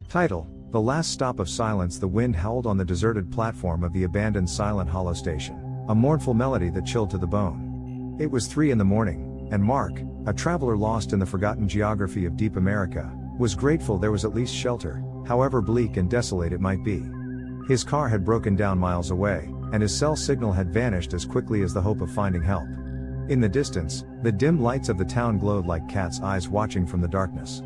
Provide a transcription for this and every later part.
Title: The Last Stop of Silence. The wind howled on the deserted platform of the abandoned Silent Hollow station, a mournful melody that chilled to the bone. It was 3 in the morning, and Mark, a traveler lost in the forgotten geography of deep America, was grateful there was at least shelter, however bleak and desolate it might be. His car had broken down miles away, and his cell signal had vanished as quickly as the hope of finding help. In the distance, the dim lights of the town glowed like cat's eyes watching from the darkness.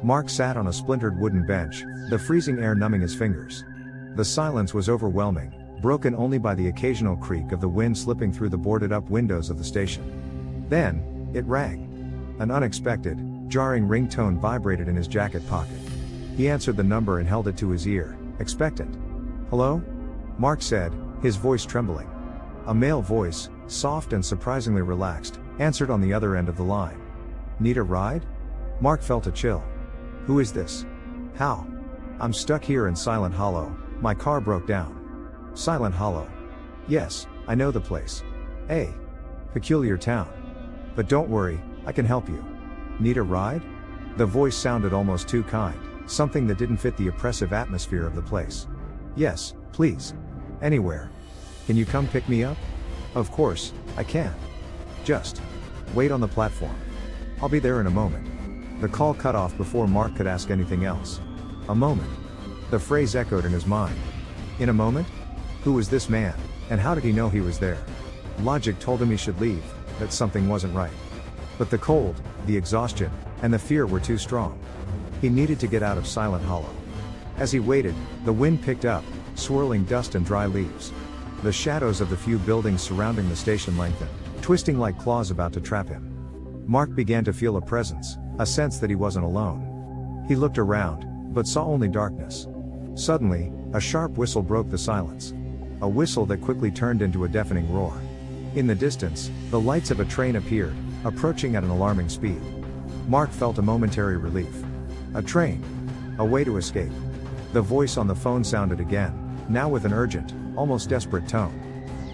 Mark sat on a splintered wooden bench, the freezing air numbing his fingers. The silence was overwhelming, broken only by the occasional creak of the wind slipping through the boarded-up windows of the station. Then, it rang. An unexpected, jarring ringtone vibrated in his jacket pocket. He answered the number and held it to his ear, expectant. "Hello?" Mark said, his voice trembling. A male voice, soft and surprisingly relaxed, answered on the other end of the line. "Need a ride?" Mark felt a chill. "Who is this? How? I'm stuck here in Silent Hollow, my car broke down." "Silent Hollow? Yes, I know the place. A peculiar town. But don't worry, I can help you. Need a ride?" The voice sounded almost too kind, something that didn't fit the oppressive atmosphere of the place. "Yes, please. Anywhere. Can you come pick me up?" "Of course, I can. Just wait on the platform. I'll be there in a moment." The call cut off before Mark could ask anything else. A moment. The phrase echoed in his mind. In a moment? Who was this man, and how did he know he was there? Logic told him he should leave, that something wasn't right. But the cold, the exhaustion, and the fear were too strong. He needed to get out of Silent Hollow. As he waited, the wind picked up, swirling dust and dry leaves. The shadows of the few buildings surrounding the station lengthened, twisting like claws about to trap him. Mark began to feel a presence, a sense that he wasn't alone. He looked around, but saw only darkness. Suddenly, a sharp whistle broke the silence. A whistle that quickly turned into a deafening roar. In the distance, the lights of a train appeared, approaching at an alarming speed. Mark felt a momentary relief. A train. A way to escape. The voice on the phone sounded again, now with an urgent, almost desperate tone.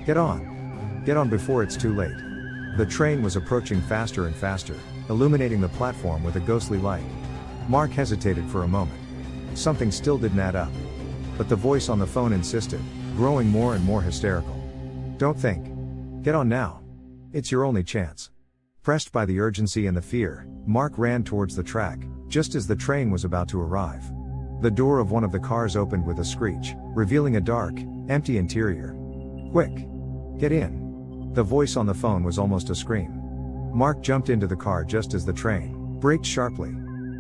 "Get on. Get on before it's too late." The train was approaching faster and faster, illuminating the platform with a ghostly light. Mark hesitated for a moment. Something still didn't add up. But the voice on the phone insisted, growing more and more hysterical. "Don't think. Get on now. It's your only chance." Pressed by the urgency and the fear, Mark ran towards the track, just as the train was about to arrive. The door of one of the cars opened with a screech, revealing a dark, empty interior. "Quick! Get in!" The voice on the phone was almost a scream. Mark jumped into the car just as the train braked sharply.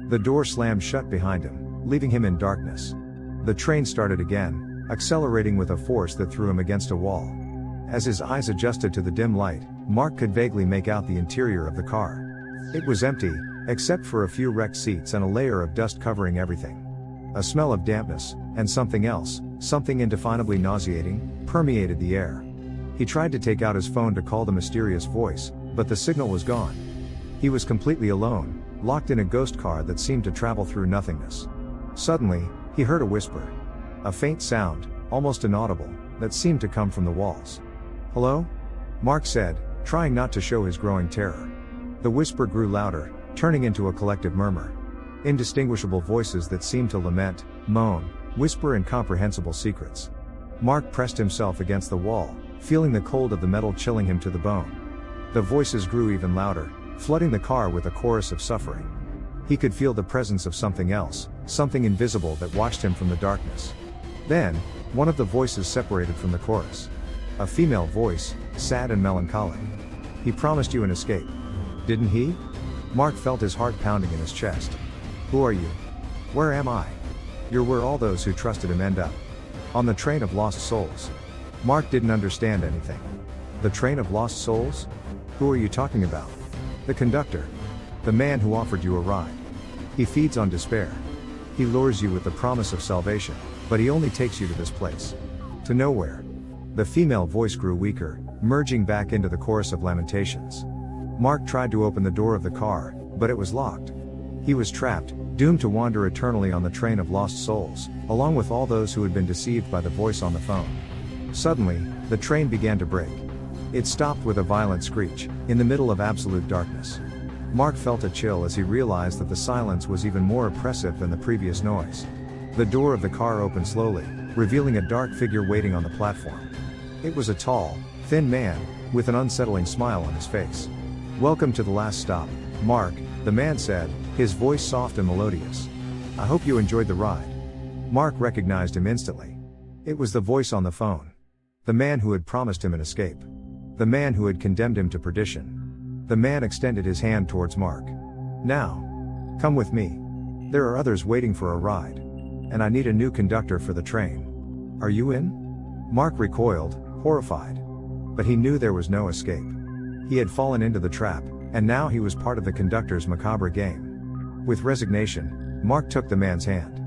The door slammed shut behind him, leaving him in darkness. The train started again, accelerating with a force that threw him against a wall. As his eyes adjusted to the dim light, Mark could vaguely make out the interior of the car. It was empty, except for a few wrecked seats and a layer of dust covering everything. A smell of dampness, and something else, something indefinably nauseating, permeated the air. He tried to take out his phone to call the mysterious voice, but the signal was gone. He was completely alone, locked in a ghost car that seemed to travel through nothingness. Suddenly, he heard a whisper. A faint sound, almost inaudible, that seemed to come from the walls. "Hello?" Mark said, trying not to show his growing terror. The whisper grew louder, turning into a collective murmur. Indistinguishable voices that seemed to lament, moan, whisper incomprehensible secrets. Mark pressed himself against the wall, feeling the cold of the metal chilling him to the bone. The voices grew even louder, flooding the car with a chorus of suffering. He could feel the presence of something else, something invisible that watched him from the darkness. Then, one of the voices separated from the chorus. A female voice, sad and melancholic. "He promised you an escape. Didn't he?" Mark felt his heart pounding in his chest. "Who are you? Where am I?" "You're where all those who trusted him end up. On the train of lost souls." Mark didn't understand anything. The train of lost souls? Who are you talking about? "The conductor. The man who offered you a ride. He feeds on despair. He lures you with the promise of salvation, but he only takes you to this place. To nowhere." The female voice grew weaker, merging back into the chorus of lamentations. Mark tried to open the door of the car, but it was locked. He was trapped, doomed to wander eternally on the train of lost souls, along with all those who had been deceived by the voice on the phone. Suddenly, the train began to brake. It stopped with a violent screech, in the middle of absolute darkness. Mark felt a chill as he realized that the silence was even more oppressive than the previous noise. The door of the car opened slowly, revealing a dark figure waiting on the platform. It was a tall, thin man, with an unsettling smile on his face. "Welcome to the last stop, Mark," the man said, his voice soft and melodious. "I hope you enjoyed the ride." Mark recognized him instantly. It was the voice on the phone. The man who had promised him an escape. The man who had condemned him to perdition. The man extended his hand towards Mark. "Now, come with me. There are others waiting for a ride. And I need a new conductor for the train. Are you in?" Mark recoiled, horrified. But he knew there was no escape. He had fallen into the trap, and now he was part of the conductor's macabre game. With resignation, Mark took the man's hand.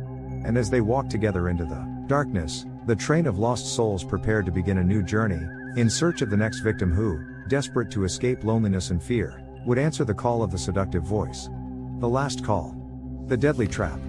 And as they walked together into the darkness, the train of lost souls prepared to begin a new journey, in search of the next victim who, desperate to escape loneliness and fear, would answer the call of the seductive voice. The last call. The deadly trap.